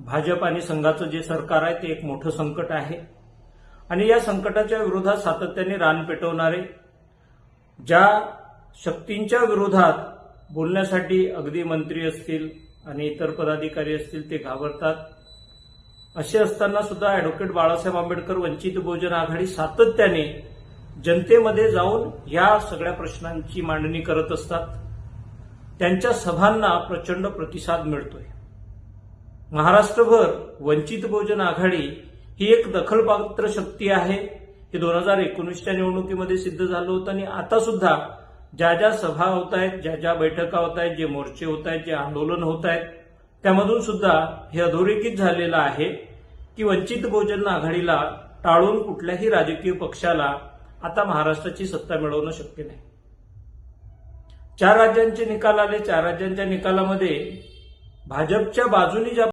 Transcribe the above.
भाजप आणि संघाचं जे सरकार आहे ते एक मोठं संकट आहे आणि या संकटाच्या विरोधात सातत्याने रान पेटवणारे, ज्या शक्तींच्या विरोधात बोलण्यासाठी अगदी मंत्री असतील आणि इतर पदाधिकारी असतील ते घाबरतात, असे असताना सुद्धा ॲडव्होकेट बाळासाहेब आंबेडकर वंचित बहुजन आघाडी सातत्याने जनतेमध्ये जाऊन या सगळ्या प्रश्नांची मांडणी करत असतात. त्यांच्या सभांना प्रचंड प्रतिसाद मिळतोय. महाराष्ट्रभर वंचित बहुजन आघाडी ही एक दखलपात्र शक्ती आहे. हे 2019च्या निवडणुकीमध्ये सिद्ध झालं होतं आणि आता सुद्धा ज्या ज्या सभा होत आहेत, ज्या ज्या बैठका होत आहेत, जे मोर्चे होत आहेत, जे आंदोलन होत आहेत, त्यामधून सुद्धा हे अधोरेखित झालेलं आहे की वंचित बहुजन आघाडीला टाळून कुठल्याही राजकीय पक्षाला आता महाराष्ट्राची सत्ता मिळवणं शक्य नाही. 4 राज्यांचे निकाल आले. 4 राज्यांच्या निकालामध्ये भाजपच्या बाजूनी ज्या